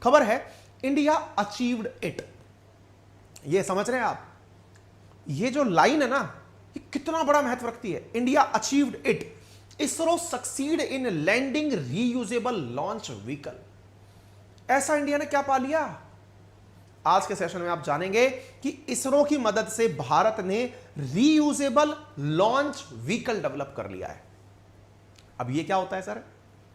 खबर है India achieved it. ये समझ रहे हैं आप, ये जो लाइन है ना, ये कितना बड़ा महत्व रखती है। India achieved it, ISRO succeed in landing reusable launch vehicle. ऐसा इंडिया ने क्या पा लिया? आज के सेशन में आप जानेंगे कि इसरो की मदद से भारत ने रीयूजेबल लॉन्च व्हीकल डेवलप कर लिया है। अब ये क्या होता है सर?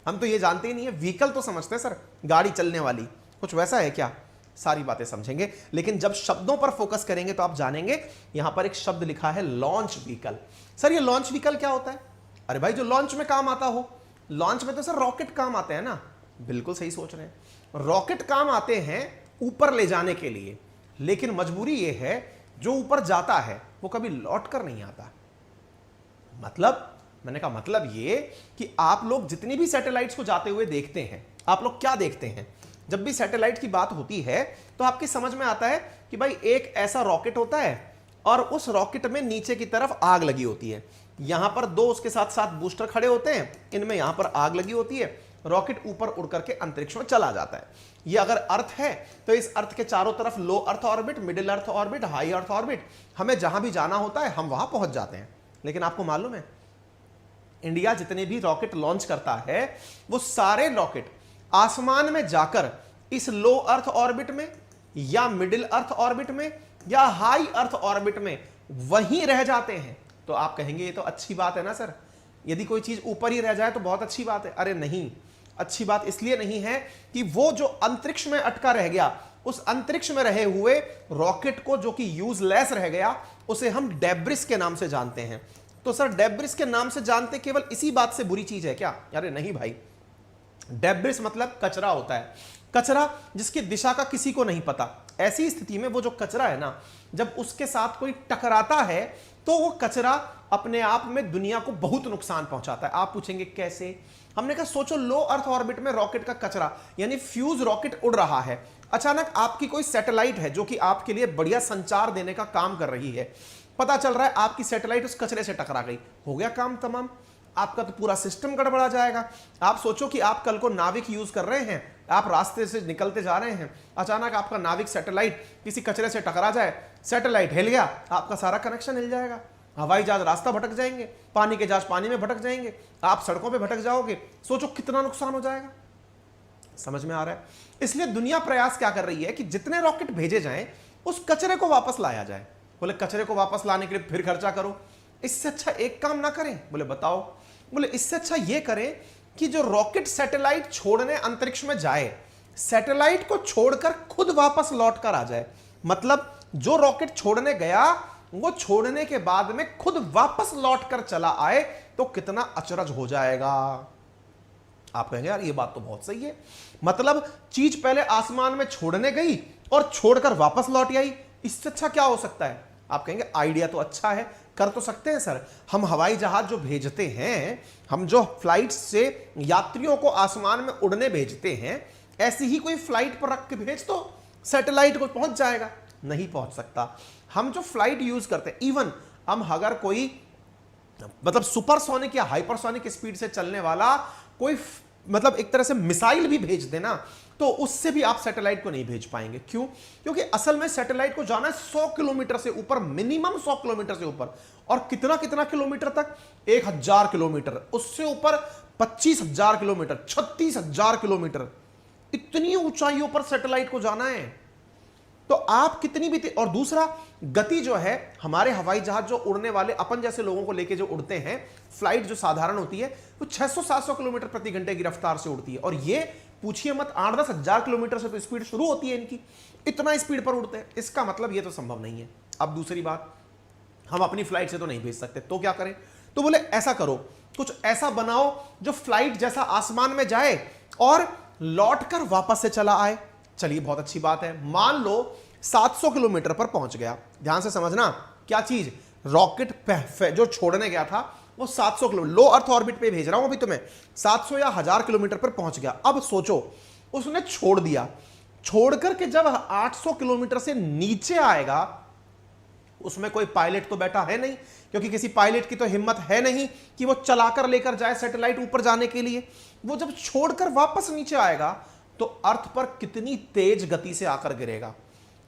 हम तो ये जानते ही नहीं है, व्हीकल तो समझते हैं सर, गाड़ी चलने वाली, कुछ वैसा है क्या? सारी बातें समझेंगे, लेकिन जब शब्दों पर फोकस करेंगे तो आप जानेंगे यहां पर एक शब्द लिखा है लॉन्च व्हीकल। सर ये लॉन्च व्हीकल क्या होता है? अरे भाई जो लॉन्च में काम आता हो। लॉन्च में तो सर रॉकेट काम आते हैं ना। बिल्कुल सही सोच रहे हैं, रॉकेट काम आते हैं ऊपर ले जाने के लिए, लेकिन मजबूरी यह है जो ऊपर जाता है वो कभी लौट कर नहीं आता। मतलब मैंने कहा मतलब ये कि आप लोग जितनी भी सैटेलाइट्स को जाते हुए देखते हैं, आप लोग क्या देखते हैं? जब भी सैटेलाइट की बात होती है तो आपकी समझ में आता है कि भाई एक ऐसा रॉकेट होता है और उस रॉकेट में नीचे की तरफ आग लगी होती है, यहां पर दो उसके साथ साथ बूस्टर खड़े होते हैं, इनमें यहां पर आग लगी होती है, रॉकेट ऊपर उड़ करके अंतरिक्ष में चला जाता है। ये अगर अर्थ है तो इस अर्थ के चारों तरफ low earth orbit, middle earth orbit, high earth orbit, हमें जहां भी जाना होता है हम वहां पहुंच जाते हैं। लेकिन आपको मालूम है इंडिया जितने भी रॉकेट लॉन्च करता है वो सारे रॉकेट आसमान में जाकर इस लो अर्थ ऑर्बिट में या मिडिल अर्थ ऑर्बिट में या हाई अर्थ ऑर्बिट में वहीं रह जाते हैं। तो आप कहेंगे ये तो अच्छी बात है ना सर, यदि कोई चीज ऊपर ही रह जाए तो बहुत अच्छी बात है। अरे नहीं, अच्छी बात इसलिए नहीं है कि वो जो अंतरिक्ष में अटका रह गया, उस अंतरिक्ष में रहे हुए रॉकेट को जो कि यूजलेस रह गया, उसे हम डेब्रिस के नाम से जानते हैं। तो सर डेब्रिस के नाम से जानते केवल इसी बात से बुरी चीज है क्या? अरे नहीं भाई, डेब्रिस मतलब कचरा होता है, कचरा जिसकी दिशा का किसी को नहीं पता। ऐसी स्थिति में वो जो कचरा है ना, जब उसके साथ कोई टकराता है तो वो कचरा अपने आप में दुनिया को बहुत नुकसान पहुंचाता है। आप पूछेंगे कैसे? हमने कहा सोचो लो अर्थ ऑर्बिट में रॉकेट का कचरा यानी फ्यूज रॉकेट उड़ रहा है, अचानक आपकी कोई सैटेलाइट है जो कि आपके लिए बढ़िया संचार देने का काम कर रही है, पता चल रहा है आपकी सैटेलाइट उस कचरे से टकरा गई, हो गया काम तमाम, आपका तो पूरा सिस्टम गड़बड़ा जाएगा। आप सोचो कि आप कल को नाविक यूज कर रहे हैं, आप रास्ते से निकलते जा रहे हैं, अचानक आपका नाविक सैटेलाइट किसी कचरे से टकरा जाए, सैटेलाइट हिल गया, आपका सारा कनेक्शन हिल जाएगा, हवाई जहाज रास्ता भटक जाएंगे, पानी के जहाज पानी में भटक जाएंगे, आप सड़कों पे भटक जाओगे। सोचो कितना नुकसान हो जाएगा। समझ में आ रहा है? इसलिए दुनिया प्रयास क्या कर रही है कि जितने रॉकेट भेजे जाएं उस कचरे को वापस लाया जाए। बोले कचरे को वापस लाने के लिए फिर खर्चा करो, इससे अच्छा एक काम ना करें? बोले बताओ। बोले इससे अच्छा ये करें कि जो रॉकेट सैटेलाइट छोड़ने अंतरिक्ष में जाए, सैटेलाइट को छोड़कर खुद वापस लौट कर आ जाए। मतलब जो रॉकेट छोड़ने गया वो छोड़ने के बाद में खुद वापस लौट कर चला आए तो कितना अचरज हो जाएगा। आप कहेंगे यार ये बात तो बहुत सही है, मतलब चीज पहले आसमान में छोड़ने गई और छोड़कर वापस लौट आई, इससे अच्छा क्या हो सकता है? आप कहेंगे आइडिया तो अच्छा है, कर तो सकते हैं सर। हम हवाई जहाज जो भेजते हैं, हम जो फ्लाइट से यात्रियों को आसमान में उड़ने भेजते हैं, ऐसी ही कोई फ्लाइट पर रख के भेज तो सैटेलाइट को पहुंच जाएगा। नहीं पहुंच सकता। हम जो फ्लाइट यूज करते हैं, इवन हम अगर कोई मतलब सुपरसोनिक या हाइपरसोनिक स्पीड से चलने वाला कोई मतलब एक तरह से मिसाइल भी भेज देना, तो उससे भी आप सैटेलाइट को नहीं भेज पाएंगे। क्यों? क्योंकि असल में सैटेलाइट को जाना है 100 किलोमीटर से ऊपर, मिनिमम 100 किलोमीटर से ऊपर, और कितना कितना किलोमीटर तक? 1000 किलोमीटर, उससे ऊपर 25,000 किलोमीटर, 36,000 किलोमीटर, इतनी ऊंचाइयों पर सैटेलाइट को जाना है। तो आप कितनी भी और दूसरा गति जो है, हमारे हवाई जहाज जो उड़ने वाले अपन जैसे लोगों को लेके जो उड़ते हैं, फ्लाइट जो साधारण होती है वो 600-700 किलोमीटर प्रति घंटे की रफ्तार से उड़ती है। और ये पूछिए मत 8-10 हजार किलोमीटर से तो स्पीड शुरू होती है इनकी, इतना स्पीड पर उड़ते हैं। इसका मतलब ये तो संभव नहीं है। अब दूसरी बात, हम अपनी फ्लाइट से तो नहीं भेज सकते, तो क्या करें? तो बोले ऐसा करो, कुछ ऐसा बनाओ जो फ्लाइट जैसा आसमान में जाए और लौट कर वापस से चला आए। चलिए बहुत अच्छी बात है। मान लो 700 किलोमीटर पर पहुंच गया, ध्यान से समझना क्या चीज, रॉकेट जो छोड़ने गया था वो 700 किलोमीटर, लो अर्थ ऑर्बिट पे भेज रहा हूं अभी तुम्हें, 700 या 1000 किलोमीटर पर पहुंच गया। अब सोचो उसने छोड़ दिया, छोड़ करके जब 800 किलोमीटर से नीचे आएगा, उसमें कोई पायलट तो बैठा है नहीं, क्योंकि किसी पायलट की तो हिम्मत है नहीं कि वो चलाकर लेकर जाए सैटेलाइट ऊपर जाने के लिए। वो जब छोड़कर वापस नीचे आएगा तो अर्थ पर कितनी तेज गति से आकर गिरेगा।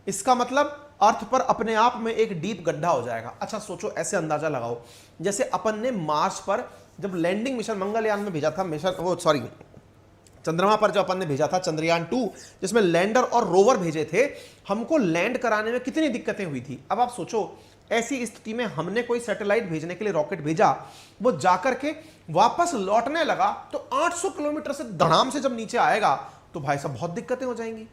इसका मतलब अर्थ पर अपने आप में एक डीप गड्ढा हो जाएगा। अच्छा सोचो, ऐसे अंदाजा लगाओ जैसे अपन ने मार्स पर जब लैंडिंग मिशन मंगलयान में भेजा था, चंद्रमा पर जो अपन ने भेजा था चंद्रयान 2, जिसमें लैंडर और रोवर भेजे थे, हमको लैंड कराने में कितनी दिक्कतें हुई थी। अब आप सोचो, ऐसी स्थिति में हमने कोई सैटेलाइट भेजने के लिए रॉकेट भेजा, वो जाकर के वापस लौटने लगा तो 800 किलोमीटर से धड़ाम से जब नीचे आएगा तो भाई साहब बहुत दिक्कतें हो जाएंगी।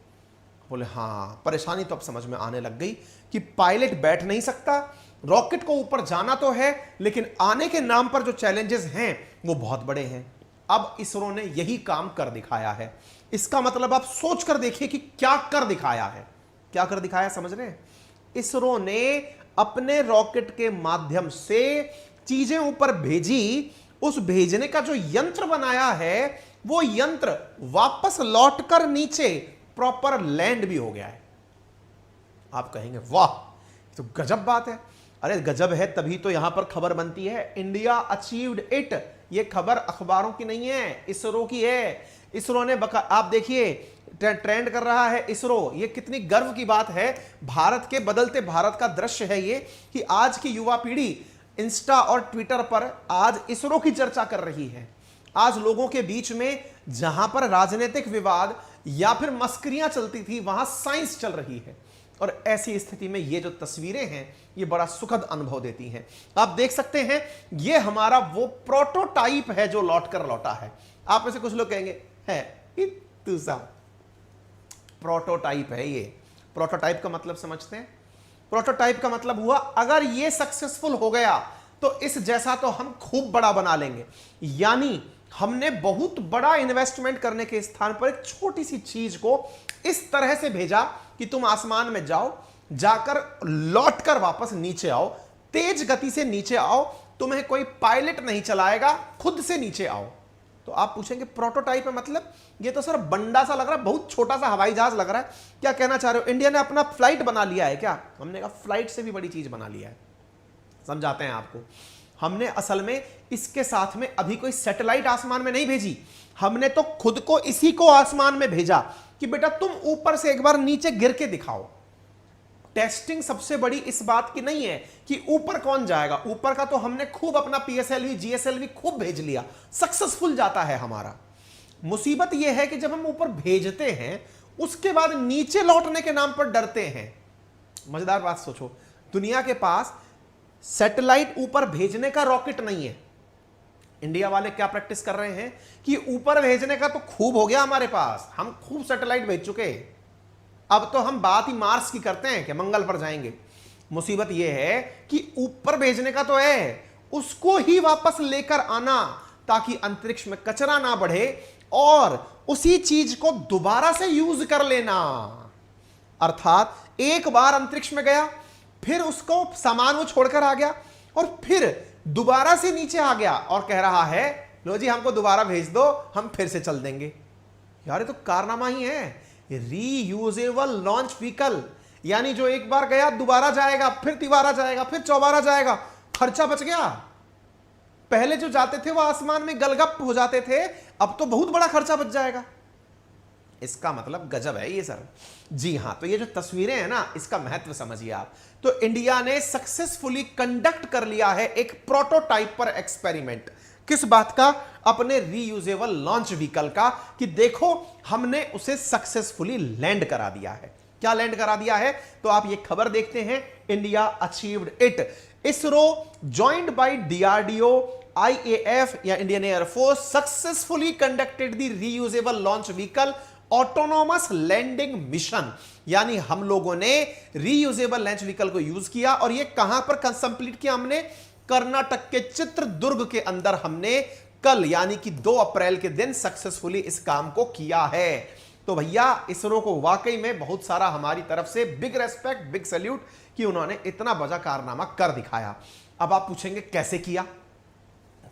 बोले हाँ, परेशानी तो अब समझ में आने लग गई कि पायलट बैठ नहीं सकता, रॉकेट को ऊपर जाना तो है लेकिन आने के नाम पर जो चैलेंजेस हैं वो बहुत बड़े हैं। अब इसरो ने यही काम कर दिखाया है। इसका मतलब आप सोच कर देखिए कि क्या कर दिखाया है। क्या कर दिखाया, समझ रहे हैं? इसरो ने अपने रॉकेट के माध्यम से चीजें ऊपर भेजी, उस भेजने का जो यंत्र बनाया है वो यंत्र वापस लौटकर नीचे प्रॉपर लैंड भी हो गया है। आप कहेंगे वाह, तो गजब बात है। अरे गजब है तभी तो यहां पर खबर बनती है, इंडिया अचीव्ड इट। ये खबर अखबारों की नहीं है, इसरो की है। इसरो ने आप देखिए ट्रेंड कर रहा है इसरो। ये कितनी गर्व की बात है, भारत के बदलते भारत का दृश्य है ये, कि आज की युवा पीढ़ी इंस्टा और ट्विटर पर आज इसरो की चर्चा कर रही है। आज लोगों के बीच में जहां पर राजनीतिक विवाद या फिर मस्करियां चलती थी, वहां साइंस चल रही है। और ऐसी स्थिति में ये जो तस्वीरें हैं ये बड़ा सुखद अनुभव देती हैं। आप देख सकते हैं ये हमारा वो प्रोटोटाइप है जो लौटकर लौटा है। आप में से कुछ लोग कहेंगे है प्रोटोटाइप है ये। प्रोटोटाइप का मतलब समझते हैं? प्रोटोटाइप का मतलब हुआ अगर ये सक्सेसफुल हो गया तो इस जैसा तो हम खूब बड़ा बना लेंगे। यानी हमने बहुत बड़ा इन्वेस्टमेंट करने के स्थान पर एक छोटी सी चीज को इस तरह से भेजा कि तुम आसमान में जाओ, जाकर लौटकर वापस नीचे आओ, तेज गति से नीचे आओ, तुम्हें कोई पायलट नहीं चलाएगा, खुद से नीचे आओ। तो आप पूछेंगे प्रोटोटाइप है मतलब? ये तो सर बंडा सा लग रहा है, बहुत छोटा सा हवाई जहाज लग रहा है। क्या कहना चाह रहे हो, इंडिया ने अपना फ्लाइट बना लिया है क्या? हमने कहा फ्लाइट से भी बड़ी चीज बना लिया है। समझाते हैं आपको। हमने असल में इसके साथ में अभी कोई सैटेलाइट आसमान में नहीं भेजी, हमने तो खुद को इसी को आसमान में भेजा कि बेटा तुम ऊपर से एक बार नीचे गिर के दिखाओ। टेस्टिंग सबसे बड़ी इस बात की नहीं है कि ऊपर कौन जाएगा, ऊपर का तो हमने खूब अपना पीएसएलवी जीएसएलवी खूब भेज लिया, सक्सेसफुल जाता है हमारा। मुसीबत यह है कि जब हम ऊपर भेजते हैं उसके बाद नीचे लौटने के नाम पर डरते हैं। मजेदार बात सोचो, दुनिया के पास सैटेलाइट ऊपर भेजने का रॉकेट नहीं है। इंडिया वाले क्या प्रैक्टिस कर रहे हैं कि ऊपर भेजने का तो खूब हो गया हमारे पास, हम खूब सैटेलाइट भेज चुके, अब तो हम बात ही मार्स की करते हैं कि मंगल पर जाएंगे। मुसीबत यह है कि ऊपर भेजने का तो है, उसको ही वापस लेकर आना ताकि अंतरिक्ष में कचरा ना बढ़े और उसी चीज को दोबारा से यूज कर लेना। अर्थात एक बार अंतरिक्ष में गया, फिर उसको सामान वो छोड़कर आ गया और फिर दोबारा से नीचे आ गया और कह रहा है लो जी हमको दोबारा भेज दो, हम फिर से चल देंगे। यार ये तो कारनामा ही है, रीयूजेबल लॉन्च व्हीकल। यानी जो एक बार गया दोबारा जाएगा, फिर तिबारा जाएगा, फिर चौबारा जाएगा, खर्चा बच गया। पहले जो जाते थे वो आसमान में गलगप हो जाते थे, अब तो बहुत बड़ा खर्चा बच जाएगा। इसका मतलब गजब है ये सर। जी हां, तो ये जो तस्वीरें हैं ना, इसका महत्व समझिए आप। तो इंडिया ने सक्सेसफुली कंडक्ट कर लिया है एक प्रोटोटाइप पर एक्सपेरिमेंट। किस बात का? अपने रीयूजेबल लॉन्च व्हीकल का, कि देखो हमने उसे सक्सेसफुली लैंड करा दिया है। क्या लैंड करा दिया है? तो आप ये खबर देखते हैं, India achieved it. ISRO joined by DRDO, IAF या Indian Air Force successfully conducted the reusable launch vehicle autonomous landing mission. यानी हम लोगों ने रीयूजेबल लॉन्च व्हीकल को यूज किया और ये कहां पर कंप्लीट किया हमने? कर्नाटक के चित्रदुर्ग के अंदर हमने कल यानी कि 2 अप्रैल के दिन सक्सेसफुली इस काम को किया है। तो भैया इसरो को वाकई में बहुत सारा हमारी तरफ से बिग रेस्पेक्ट, बिग सैल्यूट कि उन्होंने इतना बड़ा कारनामा कर दिखाया। अब आप पूछेंगे कैसे किया?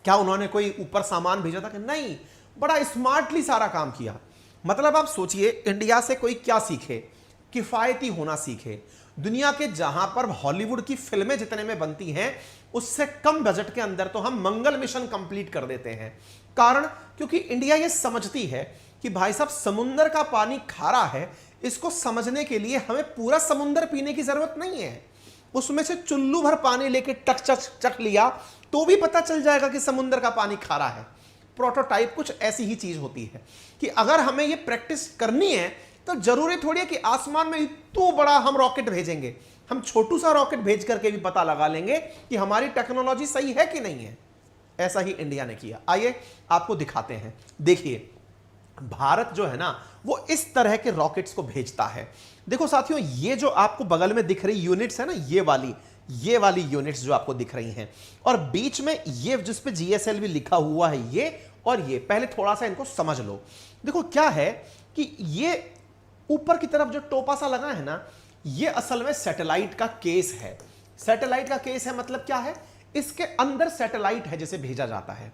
क्या उन्होंने कोई ऊपर सामान भेजा था कि नहीं? बड़ा स्मार्टली सारा काम किया। मतलब आप सोचिए इंडिया से कोई क्या सीखे? किफायती होना सीखे। दुनिया के जहां पर हॉलीवुड की फिल्में जितने में बनती हैं उससे कम बजट के अंदर तो हम मंगल मिशन कंप्लीट कर देते हैं। कारण क्योंकि इंडिया ये समझती है कि भाई साहब समुंदर का पानी खारा है, इसको समझने के लिए हमें पूरा समुंदर पीने की जरूरत नहीं है। उसमें से चुल्लू भर पानी लेके टक चख लिया तो भी पता चल जाएगा कि समुंदर का पानी खारा है। प्रोटोटाइप कुछ ऐसी ही चीज होती है कि अगर हमें ये प्रैक्टिस करनी है तो जरूरी थोड़ी है कि आसमान में इतना बड़ा हम रॉकेट भेजेंगे। हम छोटू सा रॉकेट भेज करके भी पता लगा लेंगे कि हमारी टेक्नोलॉजी सही है कि नहीं है। ऐसा ही इंडिया ने किया। आइए आपको दिखाते हैं। देखिए भारत जो है ना वो इस तरह के रॉकेट्स को भेजता है। देखो साथियों, ये जो आपको बगल में दिख रही यूनिट्स है ना, ये वाली यूनिट्स जो आपको दिख रही हैं, और बीच में ये जिस पे GSLV लिखा हुआ है ये और ये, पहले थोड़ा सा इनको समझ लो। देखो क्या है कि ये ऊपर की तरफ जो टोपा सा लगा है ना, ये असल में सैटेलाइट का केस है। सैटेलाइट का केस है मतलब क्या है, इसके अंदर सैटेलाइट है जिसे भेजा जाता है।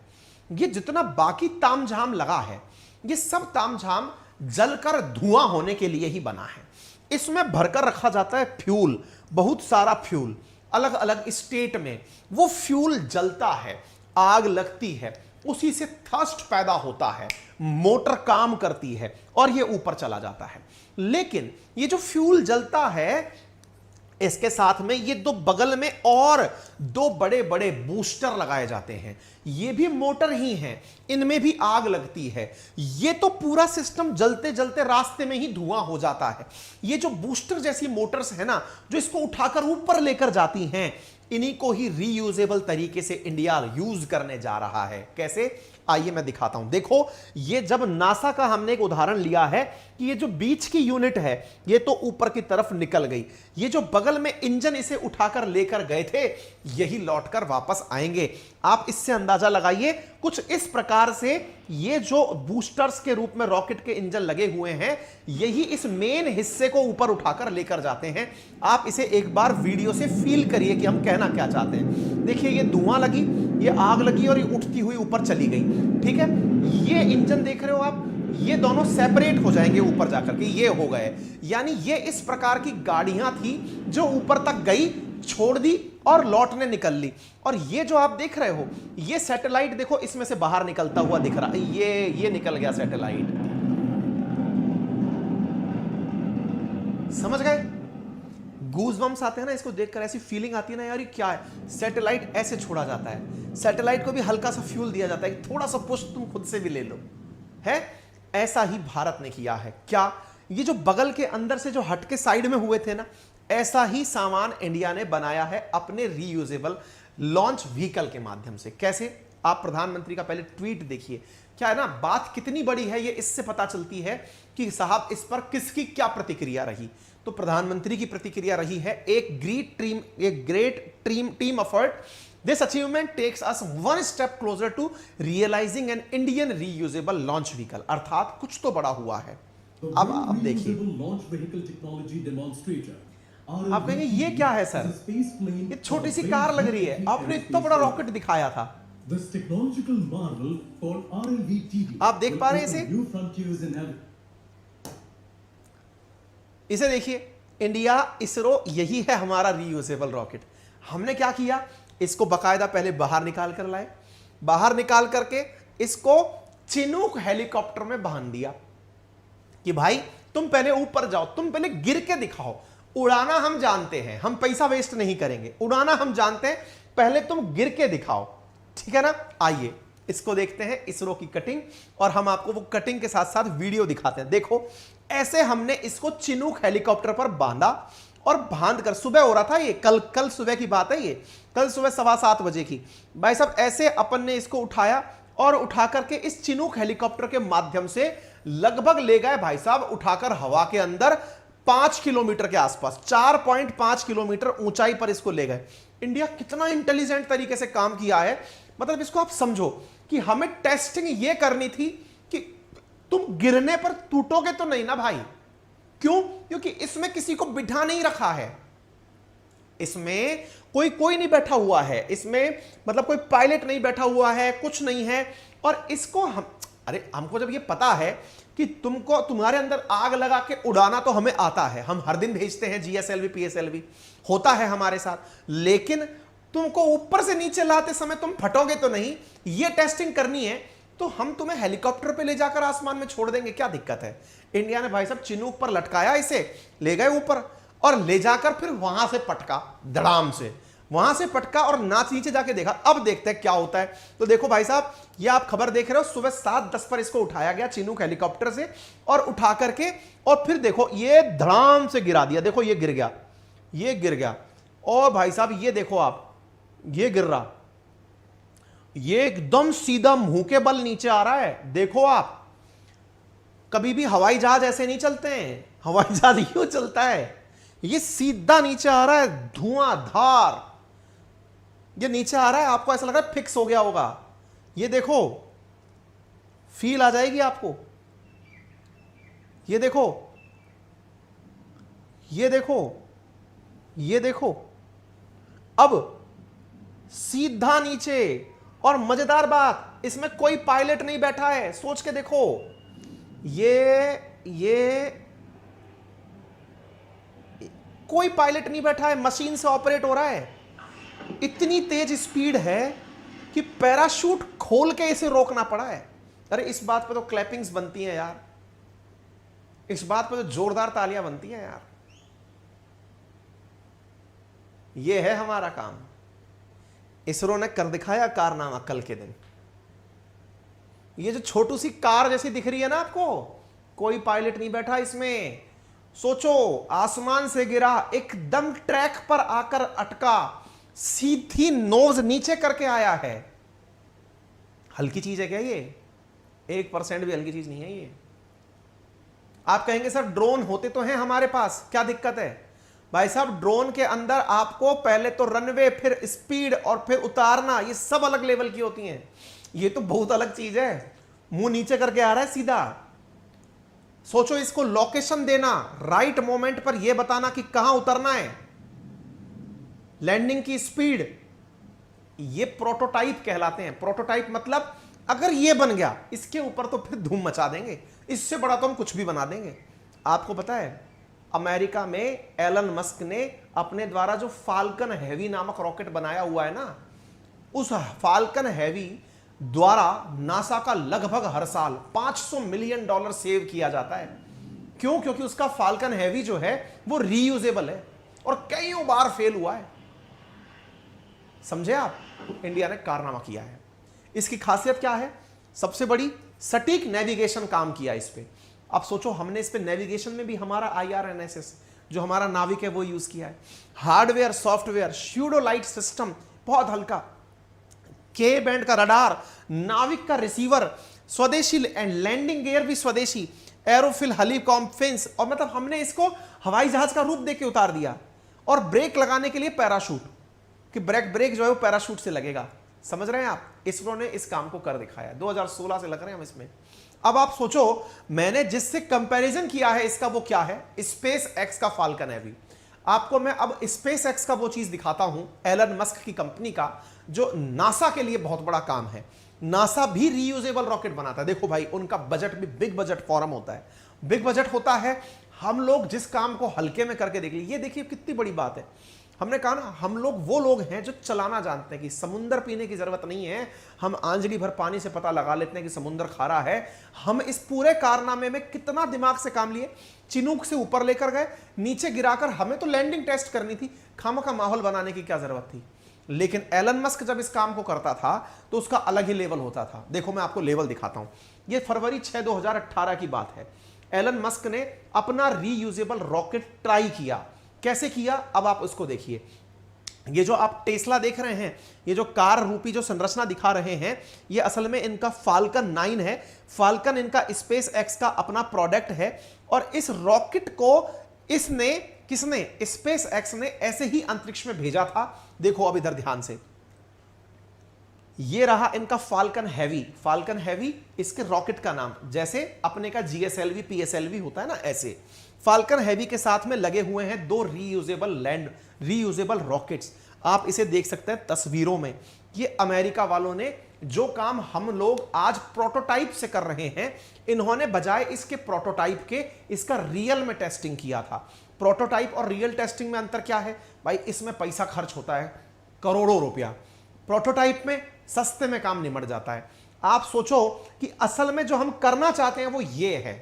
ये जितना बाकी तामझाम लगा है, ये सब तामझाम जलकर धुआं होने के लिए ही बना है। इसमें भरकर रखा जाता है फ्यूल, बहुत सारा फ्यूल अलग अलग स्टेट में। वो फ्यूल जलता है, आग लगती है, उसी से थर्स्ट पैदा होता है, मोटर काम करती है और ये ऊपर चला जाता है। लेकिन ये जो फ्यूल जलता है, इसके साथ में ये दो बगल में और दो बड़े बड़े बूस्टर लगाए जाते हैं। ये भी मोटर ही हैं, इनमें भी आग लगती है। ये तो पूरा सिस्टम जलते जलते रास्ते में ही धुआं हो जाता है। ये जो बूस्टर जैसी मोटर्स है ना, जो इसको उठाकर ऊपर लेकर जाती हैं, इन्हीं को ही रीयूजेबल तरीके से इंडिया यूज करने जा रहा है। कैसे, आइए मैं दिखाता हूं। देखो ये जब नासा का हमने एक उदाहरण लिया है कि ये जो बीच की यूनिट है ये तो ऊपर की तरफ निकल गई, ये जो बगल में इंजन इसे उठाकर लेकर गए थे यही लौटकर वापस आएंगे। आप इससे अंदाजा लगाइए, कुछ इस प्रकार से ये जो बूस्टर्स के रूप में रॉकेट के इंजन लगे हुए हैं, यही इस मेन हिस्से को ऊपर उठाकर लेकर जाते हैं। आप इसे एक बार वीडियो से फील करिए कि हम कहना क्या चाहते हैं। देखिए ये धुआं लगी, ये आग लगी और ये उठती हुई ऊपर चली गई। ठीक है, ये इंजन देख रहे हो आप, ये दोनों सेपरेट हो जाएंगे ऊपर जाकर के, ये हो गए। यानी ये इस प्रकार की गाड़ियां थी जो ऊपर तक गई, छोड़ दी और लौटने निकल ली। और ये जो आप देख रहे हो, ये सैटेलाइट देखो इसमें से बाहर निकलता हुआ दिख रहा है। ये निकल गया सैटेलाइट, समझ गए? गूज़बम्स आते हैं ना इसको देखकर, ऐसी फीलिंग आती है ना यार ये क्या है। सैटेलाइट ऐसे छोड़ा जाता है, सैटेलाइट को भी हल्का सा फ्यूल दिया जाता है, थोड़ा सा पुश तुम खुद से भी ले लो। है ऐसा ही भारत ने किया है। क्या ये जो बगल के अंदर से जो हटके साइड में हुए थे ना, ऐसा ही सामान इंडिया ने बनाया है अपने रीयूजेबल लॉन्च व्हीकल के माध्यम से। कैसे, आप प्रधानमंत्री का पहले ट्वीट देखिए। क्या है ना, बात कितनी बड़ी है ये इससे पता चलती है कि साहब इस पर किसकी क्या प्रतिक्रिया रही। तो प्रधानमंत्री की प्रतिक्रिया रही है, एक great team effort, this achievement takes us one step closer to realising an Indian reusable launch vehicle. अर्थात कुछ तो बड़ा हुआ है। अब देखिए, आप कहेंगे ये क्या है सर, ये छोटी सी कार लग रही है, आपने इतना बड़ा रॉकेट दिखाया था। आप देख पा रहे हैं इसे देखिए, इंडिया इसरो, यही है हमारा रीयूजेबल रॉकेट। हमने क्या किया, इसको बकायदा पहले बाहर निकाल कर लाए, बाहर निकाल करके इसको चिनूक हेलीकॉप्टर में बांध दिया कि भाई तुम पहले ऊपर जाओ, तुम पहले गिर के दिखाओ। उड़ाना हम जानते हैं, हम पैसा वेस्ट नहीं करेंगे, उड़ाना हम जानते हैं, पहले तुम गिर के दिखाओ। ठीक है ना, आइए इसको देखते हैं इसरो की कटिंग, और हम आपको वो कटिंग के साथ साथ वीडियो दिखाते हैं। देखो ऐसे हमने इसको चिनूक हेलीकॉप्टर पर बांधा, और बांध कर, सुबह हो रहा था ये, कल सुबह की बात है ये, कल सुबह 7:15 बजे की। भाई साहब ऐसे अपन ने इसको उठाया और उठा करके इस चिनूक हेलीकॉप्टर के माध्यम से लगभग ले गए भाई साहब उठाकर हवा के अंदर 5 किलोमीटर के आसपास, 4.5 किलोमीटर ऊंचाई पर इसको ले गए। इंडिया कितना इंटेलिजेंट तरीके से काम किया है। मतलब इसको आप समझो कि हमें टेस्टिंग ये करनी थी कि तुम गिरने पर टूटोगे तो नहीं ना भाई। क्यों? क्योंकि इसमें किसी को बिठा नहीं रखा है, इसमें कोई नहीं बैठा हुआ है, इसमें मतलब कोई पायलट नहीं बैठा हुआ है, कुछ नहीं है। और इसको हमको जब ये पता है कि तुमको तुम्हारे अंदर आग लगा के उड़ाना तो हमें आता है, हम हर दिन भेजते हैं GSLV PSLV, होता है हमारे साथ, लेकिन तुमको ऊपर से नीचे लाते समय तुम फटोगे तो नहीं, ये टेस्टिंग करनी है तो हम तुम्हें हेलीकॉप्टर पे ले जाकर आसमान में छोड़ देंगे, क्या दिक्कत है। इंडिया ने भाई साहब चिनूक पर लटकाया, इसे ले गए ऊपर और ले जाकर फिर वहां से पटका, धड़ाम से वहां से पटका और नाच नीचे जाके देखा। अब देखते हैं क्या होता है। तो देखो भाई साहब, ये आप खबर देख रहे हो, सुबह 7:10 पर इसको उठाया गया चिनूक हेलीकॉप्टर से, और उठा करके और फिर देखो ये धड़ाम से गिरा दिया। देखो ये गिर गया, ये गिर गया, और भाई साहब ये देखो आप, ये गिर रहा, ये एकदम सीधा मुंह के बल नीचे आ रहा है। देखो आप, कभी भी हवाई जहाज ऐसे नहीं चलते हैं, हवाई जहाज यूं चलता है, ये सीधा नीचे आ रहा है, धुआंधार ये नीचे आ रहा है। आपको ऐसा लग रहा है फिक्स हो गया होगा। ये देखो, फील आ जाएगी आपको। ये देखो, ये देखो, ये देखो, अब सीधा नीचे। और मजेदार बात, इसमें कोई पायलट नहीं बैठा है, सोच के देखो। ये कोई पायलट नहीं बैठा है, मशीन से ऑपरेट हो रहा है। इतनी तेज स्पीड है कि पैराशूट खोल के इसे रोकना पड़ा है। अरे इस बात पे तो क्लैपिंग्स बनती हैं यार, इस बात पे तो जोरदार तालियां बनती हैं यार। ये है हमारा काम। इसरो ने कर दिखाया कारनामा कल के दिन। ये जो छोटू सी कार जैसी दिख रही है ना आपको, कोई पायलट नहीं बैठा इसमें। सोचो, आसमान से गिरा, एकदम ट्रैक पर आकर अटका, सीधी नोज नीचे करके आया है। हल्की चीज है क्या ये? 1% भी हल्की चीज नहीं है ये। आप कहेंगे सर ड्रोन होते तो हैं हमारे पास, क्या दिक्कत है? भाई साहब, ड्रोन के अंदर आपको पहले तो रनवे, फिर स्पीड और फिर उतारना, ये सब अलग लेवल की होती हैं। ये तो बहुत अलग चीज है। मुंह नीचे करके आ रहा है सीधा। सोचो, इसको लोकेशन देना, राइट मोमेंट पर यह बताना कि कहां उतरना है, लैंडिंग की स्पीड, ये प्रोटोटाइप कहलाते हैं। प्रोटोटाइप मतलब अगर ये बन गया, इसके ऊपर तो फिर धूम मचा देंगे, इससे बड़ा तो हम कुछ भी बना देंगे। आपको पता है, अमेरिका में एलन मस्क ने अपने द्वारा जो फाल्कन हैवी नामक रॉकेट बनाया हुआ है ना, उस फाल्कन हैवी द्वारा नासा का लगभग हर साल $500 मिलियन सेव किया जाता है। क्यों? क्योंकि उसका फाल्कन हैवी जो है वो रीयूजेबल है और कईयों बार फेल हुआ है। समझे आप? इंडिया ने कारनामा किया है। इसकी खासियत क्या है? सबसे बड़ी, सटीक नेविगेशन काम किया इस पे। अब सोचो, हमने इस पे नेविगेशन में भी हमारा IRNSS जो हमारा नाविक है वो यूज किया है। हार्डवेयर, सॉफ्टवेयर, स्यूडोलाइट सिस्टम बहुत हल्का, के बैंड का रडार, नाविक का रिसीवर स्वदेशी, एंड लैंडिंग गियर भी स्वदेशी, एरोफिल हेलीकॉम फिन्स, और मतलब हमने इसको हवाई जहाज का रूप देके उतार दिया। और ब्रेक लगाने के लिए पैराशूट, कि ब्रेक जो है वो पैराशूट से लगेगा। समझ रहे हैं आप? इसरो ने इस काम को कर दिखाया। 2016 से लग रहे हैं हम इसमें। अब आप सोचो, मैंने जिससे कंपैरिजन किया है इसका, वो क्या है? स्पेस एक्स का फाल्कन हैवी। आपको मैं अब स्पेस एक्स का वो चीज दिखाता हूं, एलन मस्क की कंपनी का, जो नासा के लिए बहुत बड़ा काम है। नासा भी रीयूजेबल रॉकेट बनाता है। देखो भाई, उनका बजट भी बिग बजट फॉरम होता है, बिग बजट होता है। हम लोग जिस काम को हल्के में करके देख लीजिए, ये देखिए कितनी बड़ी बात है। हमने कहा ना, हम लोग वो लोग हैं जो चलाना जानते हैं कि समुंदर पीने की जरूरत नहीं है, हम आंजली भर पानी से पता लगा लेते हैं कि समुंदर खारा है। हम इस पूरे कारनामे में कितना दिमाग से काम लिए। चिनूक से ऊपर लेकर गए, नीचे गिराकर, हमें तो लैंडिंग टेस्ट करनी थी, खामखा माहौल बनाने की क्या जरूरत थी। लेकिन एलन मस्क जब इस काम को करता था तो उसका अलग ही लेवल होता था। देखो मैं आपको लेवल दिखाता हूं। यह फरवरी 6, 2018 की बात है। एलन मस्क ने अपना रीयूजेबल रॉकेट ट्राई किया। कैसे किया? अब आप उसको देखिए। ये जो आप टेस्ला देख रहे हैं, ये जो कार रूपी जो संरचना दिखा रहे हैं, ये असल में इनका फाल्कन 9 है। फाल्कन इनका स्पेस एक्स का अपना प्रोडक्ट है। और इस रॉकेट को इसने, किसने? स्पेस एक्स ने ऐसे ही अंतरिक्ष में भेजा था। देखो अब इधर ध्यान से, ये रहा इनका फाल्कन हैवी। फाल्कन हैवी इसके रॉकेट का नाम, जैसे अपने का GSLV PSLV होता है ना, ऐसे फाल्कन हैवी के साथ में लगे हुए हैं 2 रीयूजेबल रॉकेट्स। आप इसे देख सकते हैं तस्वीरों में। ये अमेरिका वालों ने जो काम हम लोग आज प्रोटोटाइप से कर रहे हैं, इन्होंने बजाय इसके प्रोटोटाइप के इसका रियल में टेस्टिंग किया था। प्रोटोटाइप और रियल टेस्टिंग में अंतर क्या है भाई? इसमें पैसा खर्च होता है करोड़ों रुपया, प्रोटोटाइप में सस्ते में काम निमट जाता है। आप सोचो कि असल में जो हम करना चाहते हैं वो ये है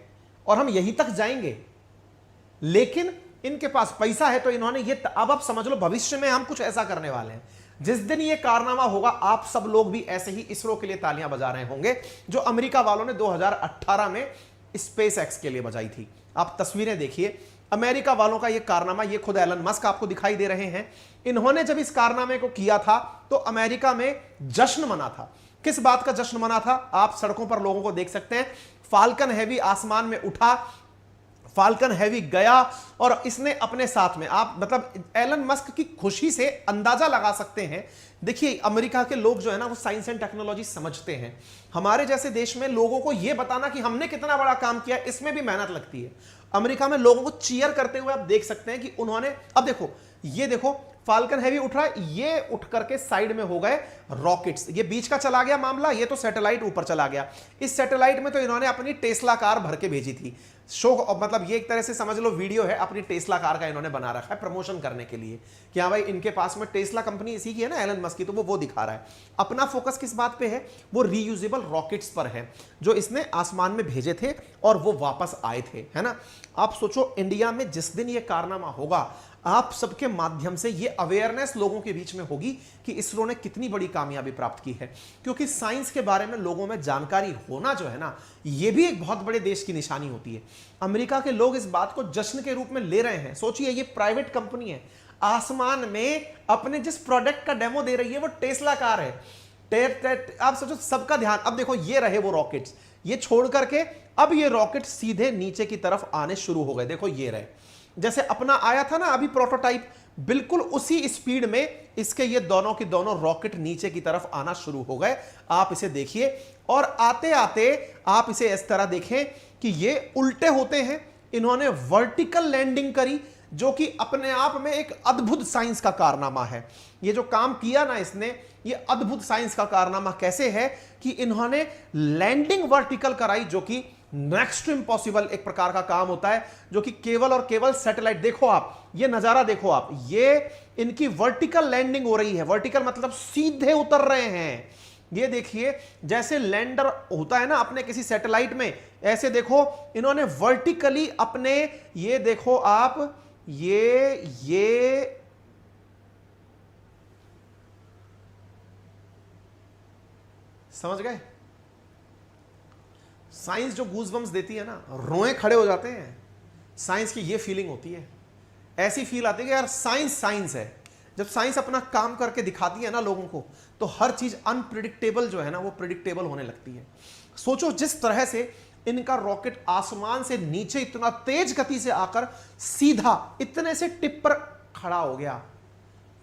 और हम यहीं तक जाएंगे, लेकिन इनके पास पैसा है तो इन्होंने ये, अब आप समझ लो भविष्य में हम कुछ ऐसा करने वाले हैं, जिस दिन ये कारनामा होगा आप सब लोग भी ऐसे ही इसरो के लिए तालियां बजा रहे होंगे जो अमेरिका वालों ने 2018 में स्पेस एक्स के लिए बजाई थी। आप तस्वीरें देखिए अमेरिका वालों का ये कारनामा, ये खुद एलन मस्क आपको दिखाई दे रहे हैं। इन्होंने जब इस कारनामे को किया था तो अमेरिका में जश्न मना था। किस बात का जश्न मना था? आप सड़कों पर लोगों को देख सकते हैं, फाल्कन हेवी आसमान में उठा, फाल्कन हेवी गया और इसने अपने साथ में, आप मतलब एलन मस्क की खुशी से अंदाजा लगा सकते हैं। देखिए अमेरिका के लोग जो है ना वो साइंस एंड टेक्नोलॉजी समझते हैं। हमारे जैसे देश में लोगों को यह बताना कि हमने कितना बड़ा काम किया, इसमें भी मेहनत लगती है। अमेरिका में लोगों को चीयर करते हुए आप देख सकते हैं कि उन्होंने, अब देखो ये देखो फाल्कन हेवी उठ रहा है, ये उठ करके साइड में हो गए रॉकेट्स, ये बीच का चला गया मामला, ये तो सैटेलाइट ऊपर चला गया। इस सैटेलाइट में तो इन्होंने अपनी टेस्ला कार भर के भेजी थी। शो मतलब ये एक तरह से समझ लो वीडियो है, अपनी टेस्ला कार का इन्होंने बना रखा है प्रमोशन करने के लिए कि हाँ भाई इनके पास में टेस्ला कंपनी इसी की है ना एलन मस्क की, तो वो दिखा रहा है। अपना फोकस किस बात पे है? वो रीयूजेबल रॉकेट्स पर है जो इसने आसमान में भेजे थे और वो वापस आए थे, है ना। आप सोचो इंडिया में जिस दिन ये कारनामा होगा, आप सबके माध्यम से ये अवेयरनेस लोगों के बीच में होगी कि इसरो ने कितनी बड़ी कामयाबी प्राप्त की है। क्योंकि साइंस के बारे में लोगों में जानकारी होना जो है ना, ये भी एक बहुत बड़े देश की निशानी होती है। अमेरिका के लोग इस बात को जश्न के रूप में ले रहे हैं। सोचिए ये प्राइवेट कंपनी है, आसमान में अपने जिस प्रोडक्ट का डेमो दे रही है वो टेस्ला कार है। आप सोचो सबका ध्यान, अब देखो ये रहे वो रॉकेट्स, ये छोड़ करके अब ये रॉकेट सीधे नीचे की तरफ आने शुरू हो गए। देखो ये रहे, जैसे अपना आया था ना अभी प्रोटोटाइप, बिल्कुल उसी स्पीड में इसके ये दोनों की दोनों रॉकेट नीचे की तरफ आना शुरू हो गए। आप इसे देखिए और आते आते आप इसे इस तरह देखें कि ये उल्टे होते हैं। इन्होंने वर्टिकल लैंडिंग करी जो कि अपने आप में एक अद्भुत साइंस का कारनामा है। ये जो काम किया ना इसने, ये अद्भुत साइंस का कारनामा कैसे है कि इन्होंने लैंडिंग वर्टिकल कराई, जो कि नेक्स्ट टू इम्पॉसिबल एक प्रकार का काम होता है, जो कि केवल और केवल सैटेलाइट, देखो आप ये नजारा देखो आप, ये इनकी वर्टिकल लैंडिंग हो रही है। वर्टिकल मतलब सीधे उतर रहे हैं। ये देखिए जैसे लैंडर होता है ना अपने किसी सैटेलाइट में, ऐसे देखो इन्होंने वर्टिकली अपने, ये देखो आप, ये समझ गए? साइंस जो गूज़बम्स देती है ना, रोए खड़े हो जाते हैं। साइंस की ये फीलिंग होती है, ऐसी फील आती है कि यार साइंस साइंस है। जब साइंस अपना काम करके दिखाती है ना लोगों को, तो हर चीज अनप्रिडिक्टेबल जो है ना वो प्रिडिक्टेबल होने लगती है। सोचो जिस तरह से इनका रॉकेट आसमान से नीचे इतना तेज गति से आकर सीधा इतने से टिप पर खड़ा हो गया।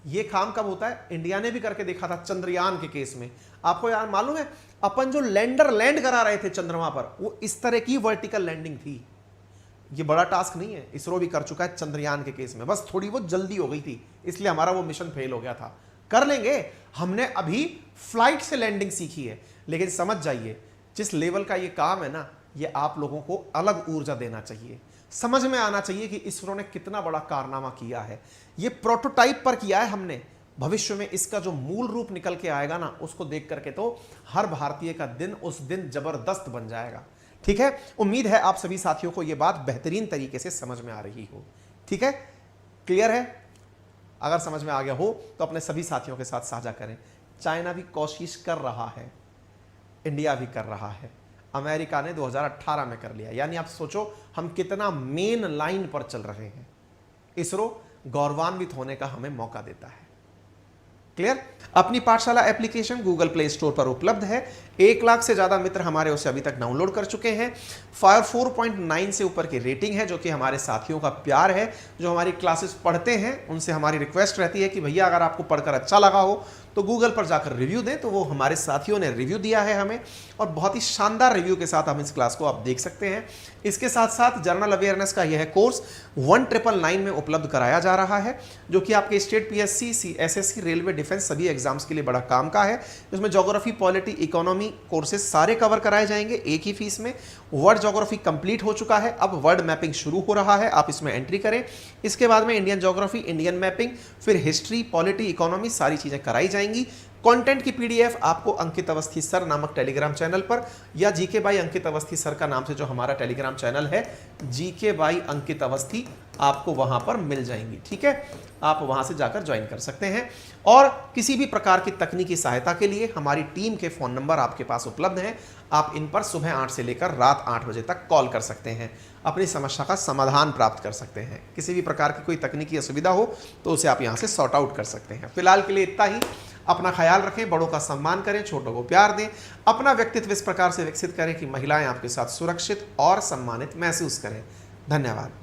ये काम कब होता है? इंडिया ने भी करके देखा था चंद्रयान के केस में। आपको यार मालूम है अपन जो लैंडर लैंड करा रहे थे चंद्रमा पर, वो इस तरह की वर्टिकल लैंडिंग थी। ये बड़ा टास्क नहीं है, इसरो भी कर चुका है चंद्रयान के केस में, बस थोड़ी बहुत जल्दी हो गई थी इसलिए हमारा वो मिशन फेल हो गया था। कर लेंगे, हमने अभी फ्लाइट से लैंडिंग सीखी है। लेकिन समझ जाइए जिस लेवल का ये काम है ना, ये आप लोगों को अलग ऊर्जा देना चाहिए। समझ में आना चाहिए कि इसरो ने कितना बड़ा कारनामा किया है। ये प्रोटोटाइप पर किया है हमने, भविष्य में इसका जो मूल रूप निकल के आएगा ना, उसको देख करके तो हर भारतीय का दिन उस दिन जबरदस्त बन जाएगा। ठीक है, उम्मीद है आप सभी साथियों को यह बात बेहतरीन तरीके से समझ में आ रही हो। ठीक है, क्लियर है? अगर समझ में आ गया हो तो अपने सभी साथियों के साथ साझा करें। चाइना भी कोशिश कर रहा है, इंडिया भी कर रहा है, अमेरिका ने 2018 में कर लिया। यानी आप सोचो हम कितना मेन लाइन पर चल रहे हैं। इसरो गौरवान्वित होने का हमें मौका देता है। क्लियर? अपनी पाठशाला एप्लीकेशन गूगल प्ले स्टोर पर उपलब्ध है। 1 लाख से ज्यादा मित्र हमारे उसे अभी तक डाउनलोड कर चुके हैं। 4.9 से ऊपर की रेटिंग है, जो कि हमारे साथियों का प्यार है जो हमारी क्लासेस पढ़ते हैं। उनसे हमारी रिक्वेस्ट रहती है कि भैया अगर आपको पढ़कर अच्छा लगा हो तो गूगल पर जाकर रिव्यू दें। तो वो हमारे साथियों ने रिव्यू दिया है हमें, और बहुत ही शानदार रिव्यू के साथ हम इस क्लास को आप देख सकते हैं। इसके साथ साथ जनरल अवेयरनेस का यह कोर्स 1999 में उपलब्ध कराया जा रहा है, जो कि आपके state PSC, SSC, railway, defence सभी एग्जाम्स के लिए बड़ा काम का है। जिसमें ज्योग्राफी, पॉलिटी, इकोनॉमी कोर्सेज सारे कवर कराए जाएंगे एक ही फीस में। वर्ड ज्योग्राफी कंप्लीट हो चुका है, अब वर्ड मैपिंग शुरू हो रहा है, आप इसमें एंट्री करें। इसके बाद में इंडियन ज्योग्राफी, इंडियन मैपिंग, फिर हिस्ट्री, पॉलिटी, इकोनॉमी सारी चीजें कराई जाएंगी। कंटेंट की पीडीएफ आपको अंकित अवस्थी सर नामक टेलीग्राम चैनल पर, या GK by Ankit Awasthi sir का नाम से जो हमारा टेलीग्राम चैनल है जीके बाई अंकित अवस्थी, आपको वहां पर मिल जाएंगी। ठीक है, आप वहां से जाकर ज्वाइन कर सकते हैं। और किसी भी प्रकार की तकनीकी सहायता के लिए हमारी टीम के फोन नंबर आपके पास उपलब्ध हैं। आप इन पर सुबह 8 से लेकर रात 8 बजे तक कॉल कर सकते हैं, अपनी समस्या का समाधान प्राप्त कर सकते हैं। किसी भी प्रकार की कोई तकनीकी असुविधा हो तो उसे आप यहां से सॉर्ट आउट कर सकते हैं। फिलहाल के लिए इतना ही। अपना ख्याल रखें, बड़ों का सम्मान करें, छोटों को प्यार दें, अपना व्यक्तित्व इस प्रकार से विकसित करें कि महिलाएं आपके साथ सुरक्षित और सम्मानित महसूस करें। धन्यवाद।